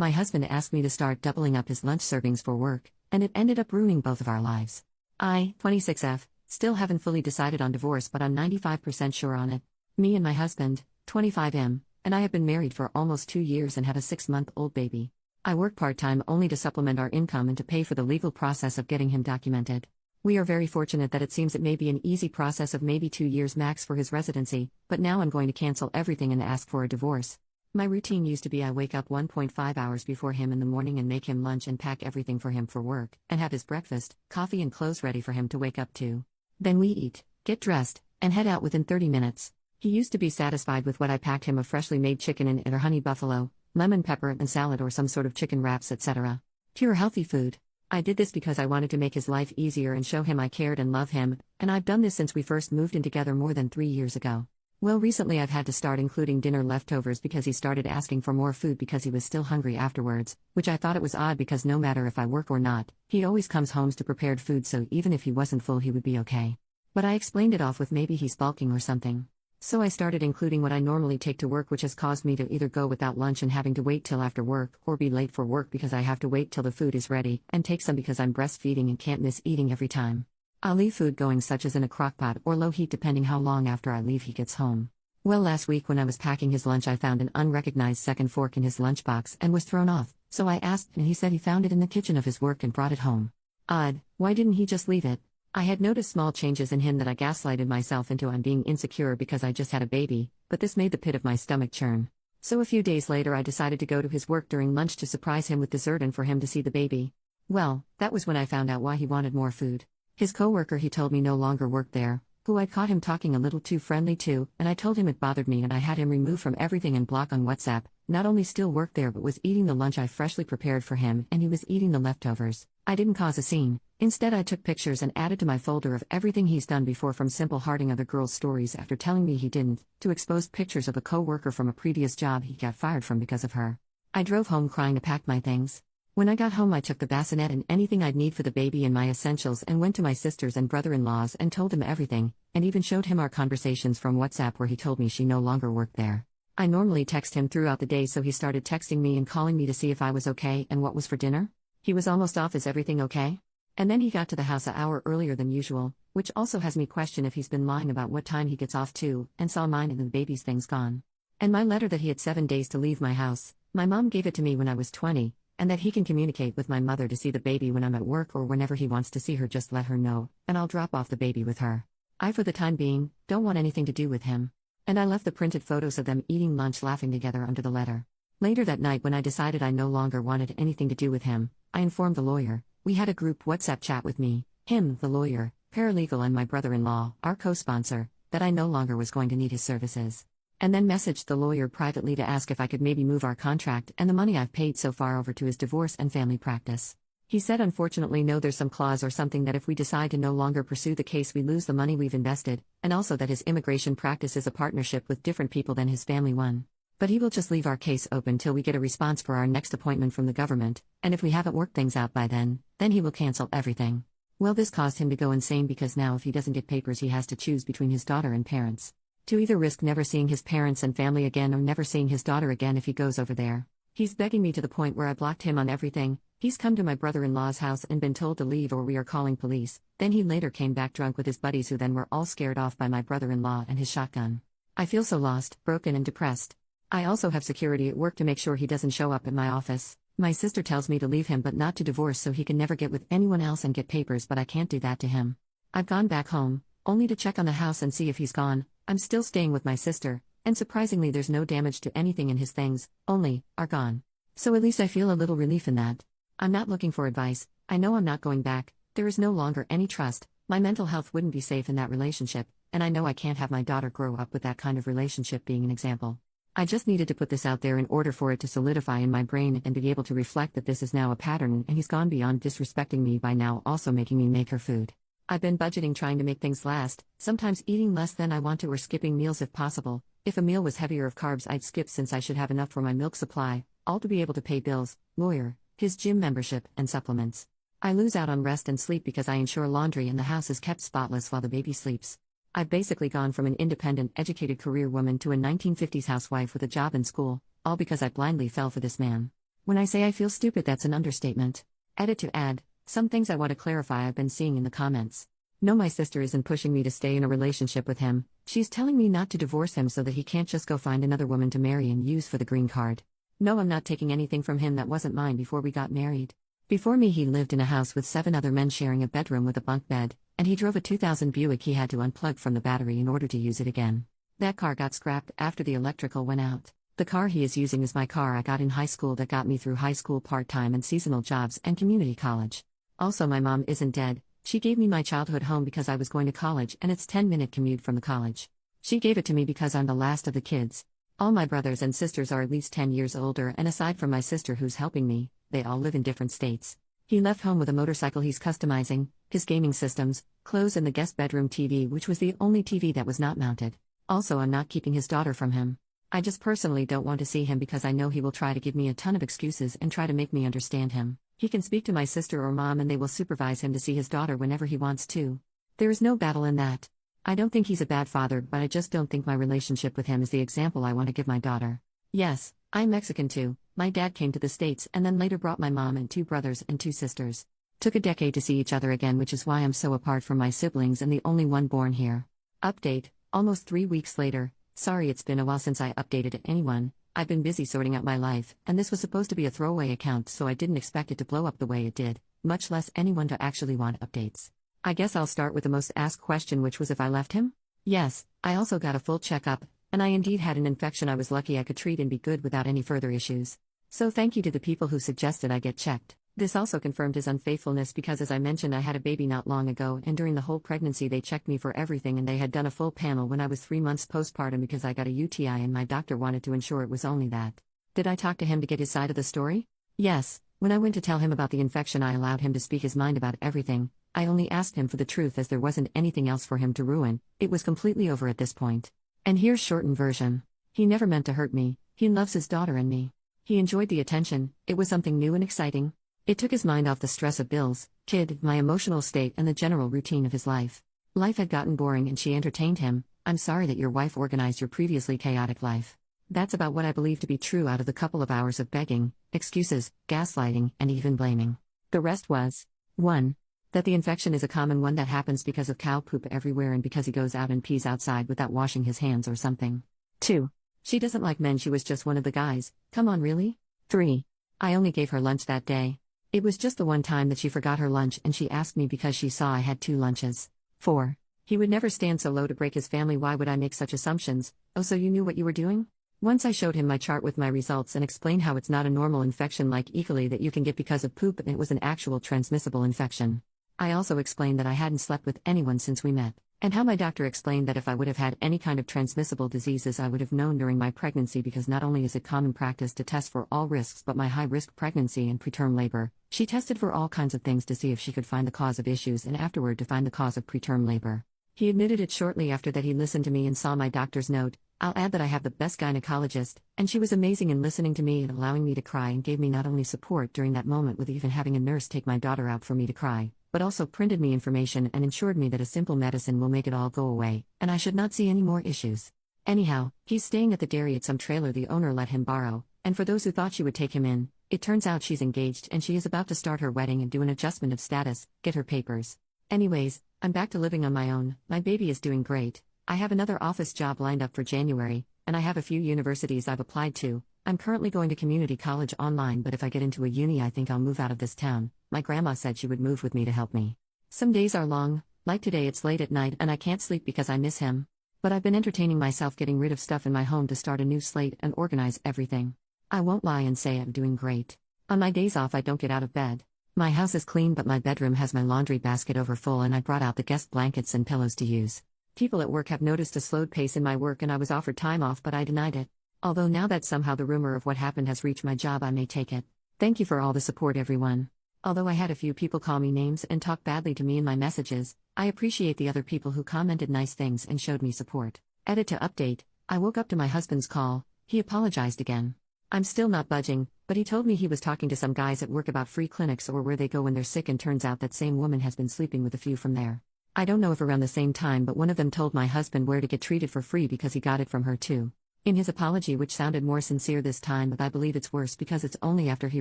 My husband asked me to start doubling up his lunch servings for work, and it ended up ruining both of our lives. I, 26F, still haven't fully decided on divorce, but I'm 95% sure on it. Me and my husband, 25M, and I have been married for almost 2 years and have a 6-month-old baby. I work part-time only to supplement our income and to pay for the legal process of getting him documented. We are very fortunate that it seems it may be an easy process of maybe 2 years max for his residency, but now I'm going to cancel everything and ask for a divorce. My routine used to be I wake up 1.5 hours before him in the morning and make him lunch and pack everything for him for work, and have his breakfast, coffee and clothes ready for him to wake up to. Then we eat, get dressed, and head out within 30 minutes. He used to be satisfied with what I packed him of freshly made chicken and either honey buffalo, lemon pepper and salad or some sort of chicken wraps, etc. Pure healthy food. I did this because I wanted to make his life easier and show him I cared and love him, and I've done this since we first moved in together more than 3 years ago. Well, recently I've had to start including dinner leftovers because he started asking for more food because he was still hungry afterwards, which I thought it was odd because no matter if I work or not, he always comes home to prepared food, so even if he wasn't full he would be okay. But I explained it off with maybe he's bulking or something. So I started including what I normally take to work, which has caused me to either go without lunch and having to wait till after work, or be late for work because I have to wait till the food is ready, and take some because I'm breastfeeding and can't miss eating every time. I'll leave food going such as in a crockpot or low heat depending how long after I leave he gets home. Well, last week when I was packing his lunch I found an unrecognized second fork in his lunchbox and was thrown off, so I asked and he said he found it in the kitchen of his work and brought it home. Odd, why didn't he just leave it? I had noticed small changes in him that I gaslighted myself into I'm being insecure because I just had a baby, but this made the pit of my stomach churn. So a few days later I decided to go to his work during lunch to surprise him with dessert and for him to see the baby. Well, that was when I found out why he wanted more food. His coworker he told me no longer worked there, who I'd caught him talking a little too friendly to, and I told him it bothered me and I had him removed from everything and block on WhatsApp, not only still worked there but was eating the lunch I freshly prepared for him and he was eating the leftovers. I didn't cause a scene, instead I took pictures and added to my folder of everything he's done before, from simple hearting other girls' stories after telling me he didn't, to exposed pictures of a co-worker from a previous job he got fired from because of her. I drove home crying to pack my things. When I got home I took the bassinet and anything I'd need for the baby and my essentials and went to my sisters and brother-in-laws and told them everything, and even showed him our conversations from WhatsApp where he told me she no longer worked there. I normally text him throughout the day, so he started texting me and calling me to see if I was okay and what was for dinner. He was almost off, is everything okay? And then he got to the house an hour earlier than usual, which also has me question if he's been lying about what time he gets off too, and saw mine and the baby's things gone. And my letter that he had 7 days to leave my house, my mom gave it to me when I was 20, and that he can communicate with my mother to see the baby when I'm at work or whenever he wants to see her, just let her know, and I'll drop off the baby with her. I, for the time being, don't want anything to do with him. And I left the printed photos of them eating lunch laughing together under the letter. Later that night when I decided I no longer wanted anything to do with him, I informed the lawyer. We had a group WhatsApp chat with me, him, the lawyer, paralegal and my brother-in-law, our co-sponsor, that I no longer was going to need his services. And then messaged the lawyer privately to ask if I could maybe move our contract and the money I've paid so far over to his divorce and family practice. He said unfortunately no, there's some clause or something that if we decide to no longer pursue the case we lose the money we've invested, and also that his immigration practice is a partnership with different people than his family one. But he will just leave our case open till we get a response for our next appointment from the government, and if we haven't worked things out by then he will cancel everything. Well, this caused him to go insane because now if he doesn't get papers he has to choose between his daughter and parents. To either risk never seeing his parents and family again or never seeing his daughter again if he goes over there. He's begging me to the point where I blocked him on everything. He's come to my brother-in-law's house and been told to leave or we are calling police. Then he later came back drunk with his buddies who then were all scared off by my brother-in-law and his shotgun. I feel so lost, broken and depressed. I also have security at work to make sure he doesn't show up at my office. My sister tells me to leave him but not to divorce so he can never get with anyone else and get papers, but I can't do that to him. I've gone back home, only to check on the house and see if he's gone. I'm still staying with my sister, and surprisingly there's no damage to anything in his things, only, are gone. So at least I feel a little relief in that. I'm not looking for advice, I know I'm not going back, there is no longer any trust, my mental health wouldn't be safe in that relationship, and I know I can't have my daughter grow up with that kind of relationship being an example. I just needed to put this out there in order for it to solidify in my brain and be able to reflect that this is now a pattern and he's gone beyond disrespecting me by now also making me make her food. I've been budgeting, trying to make things last, sometimes eating less than I want to or skipping meals if possible. If a meal was heavier of carbs I'd skip since I should have enough for my milk supply, all to be able to pay bills, lawyer, his gym membership, and supplements. I lose out on rest and sleep because I ensure laundry and the house is kept spotless while the baby sleeps. I've basically gone from an independent, educated career woman to a 1950s housewife with a job and school, all because I blindly fell for this man. When I say I feel stupid, that's an understatement. Edit to add, some things I want to clarify I've been seeing in the comments. No, my sister isn't pushing me to stay in a relationship with him. She's telling me not to divorce him so that he can't just go find another woman to marry and use for the green card. No, I'm not taking anything from him that wasn't mine before we got married. Before me, he lived in a house with 7 other men sharing a bedroom with a bunk bed, and he drove a 2000 Buick he had to unplug from the battery in order to use it again. That car got scrapped after the electrical went out. The car he is using is my car I got in high school that got me through high school part-time and seasonal jobs and community college. Also, my mom isn't dead. She gave me my childhood home because I was going to college and it's 10-minute commute from the college. She gave it to me because I'm the last of the kids. All my brothers and sisters are at least 10 years older, and aside from my sister who's helping me, they all live in different states. He left home with a motorcycle he's customizing, his gaming systems, clothes, and the guest bedroom TV, which was the only TV that was not mounted. Also, I'm not keeping his daughter from him. I just personally don't want to see him because I know he will try to give me a ton of excuses and try to make me understand him. He can speak to my sister or mom and they will supervise him to see his daughter whenever he wants to. There is no battle in that. I don't think he's a bad father, but I just don't think my relationship with him is the example I want to give my daughter. Yes, I'm Mexican too. My dad came to the States and then later brought my mom and 2 brothers and 2 sisters. Took a decade to see each other again, which is why I'm so apart from my siblings and the only one born here. Update, almost 3 weeks later. Sorry it's been a while since I updated anyone. I've been busy sorting out my life, and this was supposed to be a throwaway account, so I didn't expect it to blow up the way it did, much less anyone to actually want updates. I guess I'll start with the most asked question, which was if I left him? Yes, I also got a full checkup, and I indeed had an infection I was lucky I could treat and be good without any further issues. So thank you to the people who suggested I get checked. This also confirmed his unfaithfulness because, as I mentioned, I had a baby not long ago, and during the whole pregnancy they checked me for everything, and they had done a full panel when I was 3 months postpartum because I got a UTI and my doctor wanted to ensure it was only that. Did I talk to him to get his side of the story? Yes. When I went to tell him about the infection, I allowed him to speak his mind about everything. I only asked him for the truth as there wasn't anything else for him to ruin. It was completely over at this point. And here's shortened version. He never meant to hurt me. He loves his daughter and me. He enjoyed the attention. It was something new and exciting. It took his mind off the stress of bills, kid, my emotional state, and the general routine of his life. Life had gotten boring and she entertained him. I'm sorry that your wife organized your previously chaotic life. That's about what I believe to be true out of the couple of hours of begging, excuses, gaslighting, and even blaming. The rest was 1. That the infection is a common one that happens because of cow poop everywhere and because he goes out and pees outside without washing his hands or something. 2. She doesn't like men, she was just one of the guys. Come on, really? 3. I only gave her lunch that day. It was just the one time that she forgot her lunch and she asked me because she saw I had 2 lunches. 4. He would never stand so low to break his family. Why would I make such assumptions? Oh, so you knew what you were doing? Once I showed him my chart with my results and explained how it's not a normal infection like E. coli that you can get because of poop and it was an actual transmissible infection. I also explained that I hadn't slept with anyone since we met, and how my doctor explained that if I would have had any kind of transmissible diseases I would have known during my pregnancy, because not only is it common practice to test for all risks but my high-risk pregnancy and preterm labor, she tested for all kinds of things to see if she could find the cause of issues and afterward to find the cause of preterm labor. He admitted it shortly after that he listened to me and saw my doctor's note. I'll add that I have the best gynecologist, and she was amazing in listening to me and allowing me to cry and gave me not only support during that moment with even having a nurse take my daughter out for me to cry, but also printed me information and ensured me that a simple medicine will make it all go away, and I should not see any more issues. Anyhow, he's staying at the dairy at some trailer the owner let him borrow, and for those who thought she would take him in, it turns out she's engaged and she is about to start her wedding and do an adjustment of status, get her papers. Anyways, I'm back to living on my own. My baby is doing great. I have another office job lined up for January, and I have a few universities I've applied to. I'm currently going to community college online, but if I get into a uni I think I'll move out of this town. My grandma said she would move with me to help me. Some days are long, like today it's late at night and I can't sleep because I miss him. But I've been entertaining myself getting rid of stuff in my home to start a new slate and organize everything. I won't lie and say I'm doing great. On my days off I don't get out of bed. My house is clean but my bedroom has my laundry basket over full and I brought out the guest blankets and pillows to use. People at work have noticed a slowed pace in my work and I was offered time off but I denied it. Although now that somehow the rumor of what happened has reached my job I may take it. Thank you for all the support everyone. Although I had a few people call me names and talk badly to me in my messages, I appreciate the other people who commented nice things and showed me support. Edit to update, I woke up to my husband's call. He apologized again. I'm still not budging, but he told me he was talking to some guys at work about free clinics or where they go when they're sick, and turns out that same woman has been sleeping with a few from there. I don't know if around the same time, but one of them told my husband where to get treated for free because he got it from her too. In his apology, which sounded more sincere this time, but I believe it's worse because it's only after he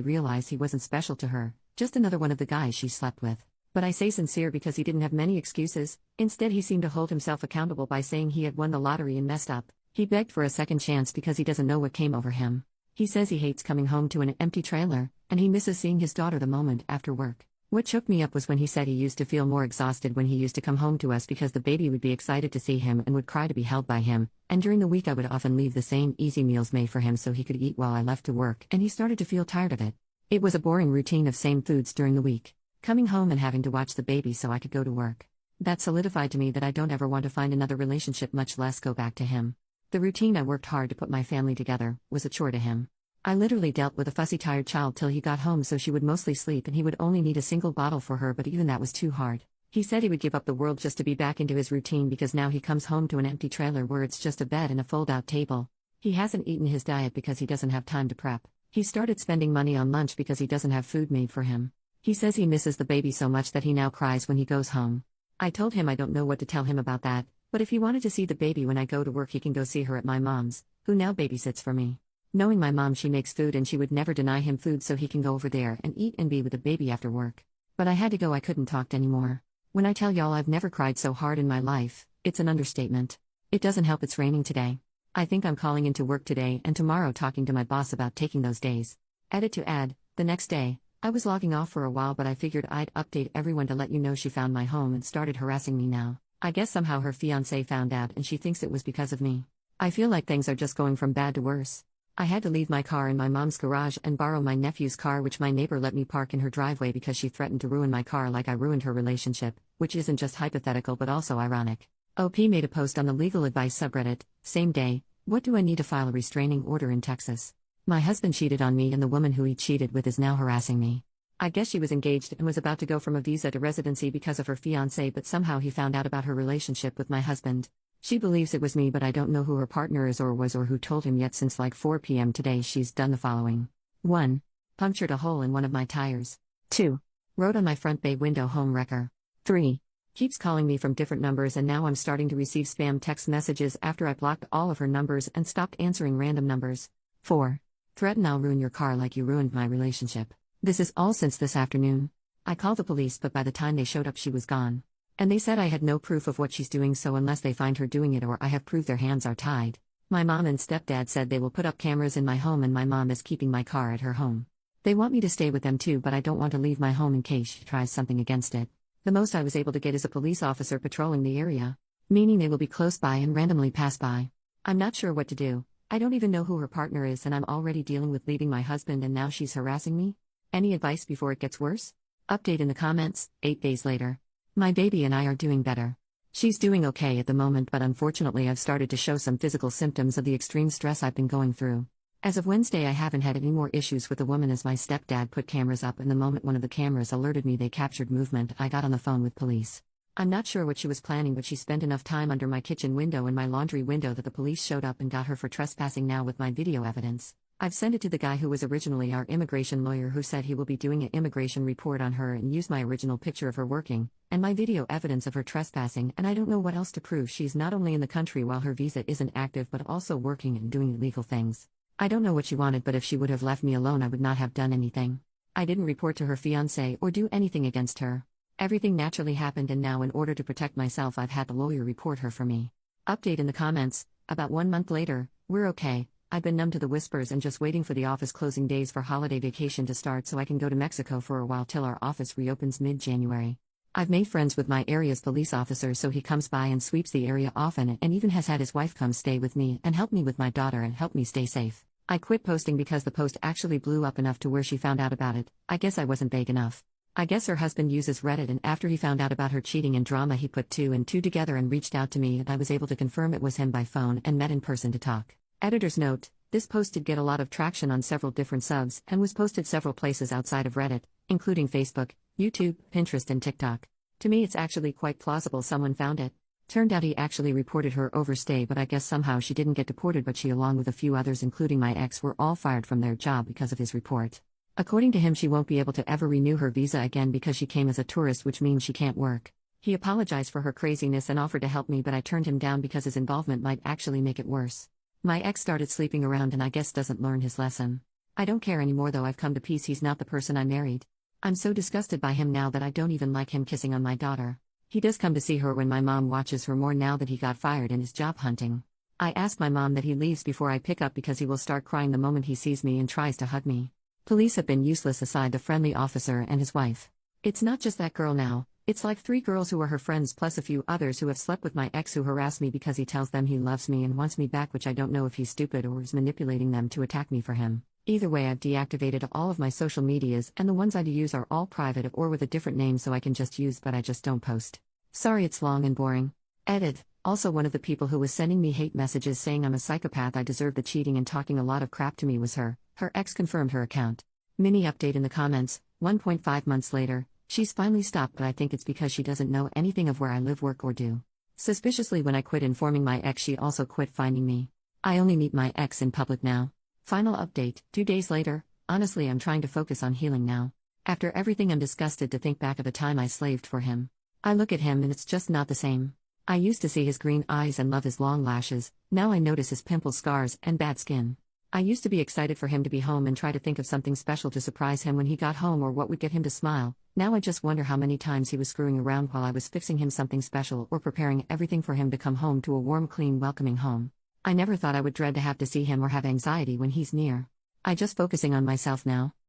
realized he wasn't special to her, just another one of the guys she slept with. But I say sincere because he didn't have many excuses. Instead, he seemed to hold himself accountable by saying he had won the lottery and messed up. He begged for a second chance because he doesn't know what came over him. He says he hates coming home to an empty trailer, and he misses seeing his daughter the moment after work. What shook me up was when he said he used to feel more exhausted when he used to come home to us because the baby would be excited to see him and would cry to be held by him, and during the week I would often leave the same easy meals made for him so he could eat while I left to work, and he started to feel tired of it. It was a boring routine of same foods during the week. Coming home and having to watch the baby so I could go to work. That solidified to me that I don't ever want to find another relationship, much less go back to him. The routine I worked hard to put my family together was a chore to him. I literally dealt with a fussy, tired child till he got home so she would mostly sleep and he would only need a single bottle for her, but even that was too hard. He said he would give up the world just to be back into his routine because now he comes home to an empty trailer where it's just a bed and a fold-out table. He hasn't eaten his diet because he doesn't have time to prep. He started spending money on lunch because he doesn't have food made for him. He says he misses the baby so much that he now cries when he goes home. I told him I don't know what to tell him about that, but if he wanted to see the baby when I go to work, he can go see her at my mom's, who now babysits for me. Knowing my mom, she makes food and she would never deny him food so he can go over there and eat and be with the baby after work. But I had to go, I couldn't talk anymore. When I tell y'all I've never cried so hard in my life, it's an understatement. It doesn't help it's raining today. I think I'm calling into work today and tomorrow talking to my boss about taking those days. Edit to add, the next day, I was logging off for a while but I figured I'd update everyone to let you know she found my home and started harassing me now. I guess somehow her fiancé found out and she thinks it was because of me. I feel like things are just going from bad to worse. I had to leave my car in my mom's garage and borrow my nephew's car, which my neighbor let me park in her driveway because she threatened to ruin my car like I ruined her relationship, which isn't just hypothetical but also ironic. OP made a post on the legal advice subreddit, same day, what do I need to file a restraining order in Texas? My husband cheated on me and the woman who he cheated with is now harassing me. I guess she was engaged and was about to go from a visa to residency because of her fiancé, but somehow he found out about her relationship with my husband. She believes it was me, but I don't know who her partner is or was or who told him yet. Since like 4 p.m. today she's done the following. 1. Punctured a hole in one of my tires. 2. Wrote on my front bay window home wrecker. 3. Keeps calling me from different numbers and now I'm starting to receive spam text messages after I blocked all of her numbers and stopped answering random numbers. 4. Threaten I'll ruin your car like you ruined my relationship. This is all since this afternoon. I called the police but by the time they showed up she was gone. And they said I had no proof of what she's doing, so unless they find her doing it or I have proof their hands are tied. My mom and stepdad said they will put up cameras in my home and my mom is keeping my car at her home. They want me to stay with them too, but I don't want to leave my home in case she tries something against it. The most I was able to get is a police officer patrolling the area, meaning they will be close by and randomly pass by. I'm not sure what to do. I don't even know who her partner is and I'm already dealing with leaving my husband and now she's harassing me. Any advice before it gets worse? Update in the comments, 8 days later. My baby and I are doing better. She's doing okay at the moment, but unfortunately I've started to show some physical symptoms of the extreme stress I've been going through. As of Wednesday I haven't had any more issues with the woman as my stepdad put cameras up and the moment one of the cameras alerted me they captured movement, I got on the phone with police. I'm not sure what she was planning, but she spent enough time under my kitchen window and my laundry window that the police showed up and got her for trespassing now with my video evidence. I've sent it to the guy who was originally our immigration lawyer who said he will be doing an immigration report on her and use my original picture of her working, and my video evidence of her trespassing, and I don't know what else to prove. She's not only in the country while her visa isn't active but also working and doing illegal things. I don't know what she wanted, but if she would have left me alone I would not have done anything. I didn't report to her fiancé or do anything against her. Everything naturally happened and now in order to protect myself I've had the lawyer report her for me. Update in the comments, about 1 month later, we're okay. I've been numb to the whispers and just waiting for the office closing days for holiday vacation to start so I can go to Mexico for a while till our office reopens mid-January. I've made friends with my area's police officer so he comes by and sweeps the area often and even has had his wife come stay with me and help me with my daughter and help me stay safe. I quit posting because the post actually blew up enough to where she found out about it. I guess I wasn't vague enough. I guess her husband uses Reddit and after he found out about her cheating and drama he put 2 and 2 together and reached out to me and I was able to confirm it was him by phone and met in person to talk. Editor's note, this post did get a lot of traction on several different subs and was posted several places outside of Reddit, including Facebook, YouTube, Pinterest and TikTok. To me it's actually quite plausible someone found it. Turned out he actually reported her overstay, but I guess somehow she didn't get deported, but she along with a few others including my ex were all fired from their job because of his report. According to him she won't be able to ever renew her visa again because she came as a tourist, which means she can't work. He apologized for her craziness and offered to help me, but I turned him down because his involvement might actually make it worse. My ex started sleeping around and I guess doesn't learn his lesson. I don't care anymore though, I've come to peace, he's not the person I married. I'm so disgusted by him now that I don't even like him kissing on my daughter. He does come to see her when my mom watches her more now that he got fired and is job hunting. I ask my mom that he leaves before I pick up because he will start crying the moment he sees me and tries to hug me. Police have been useless aside the friendly officer and his wife. It's not just that girl now, it's like 3 girls who are her friends plus a few others who have slept with my ex who harass me because he tells them he loves me and wants me back, which I don't know if he's stupid or is manipulating them to attack me for him. Either way, I've deactivated all of my social medias and the ones I do use are all private or with a different name so I can just use but I just don't post. Sorry it's long and boring. Edit. Also, one of the people who was sending me hate messages saying I'm a psychopath, I deserve the cheating and talking a lot of crap to me was her. Her ex confirmed her account. Mini update in the comments, 1.5 months later, she's finally stopped but I think it's because she doesn't know anything of where I live, work or do. Suspiciously, when I quit informing my ex, she also quit finding me. I only meet my ex in public now. Final update, 2 days later. Honestly, I'm trying to focus on healing now. After everything, I'm disgusted to think back of the time I slaved for him. I look at him and it's just not the same. I used to see his green eyes and love his long lashes, now I notice his pimple scars and bad skin. I used to be excited for him to be home and try to think of something special to surprise him when he got home or what would get him to smile. Now I just wonder how many times he was screwing around while I was fixing him something special or preparing everything for him to come home to a warm, clean, welcoming home. I never thought I would dread to have to see him or have anxiety when he's near. I just focusing on myself now.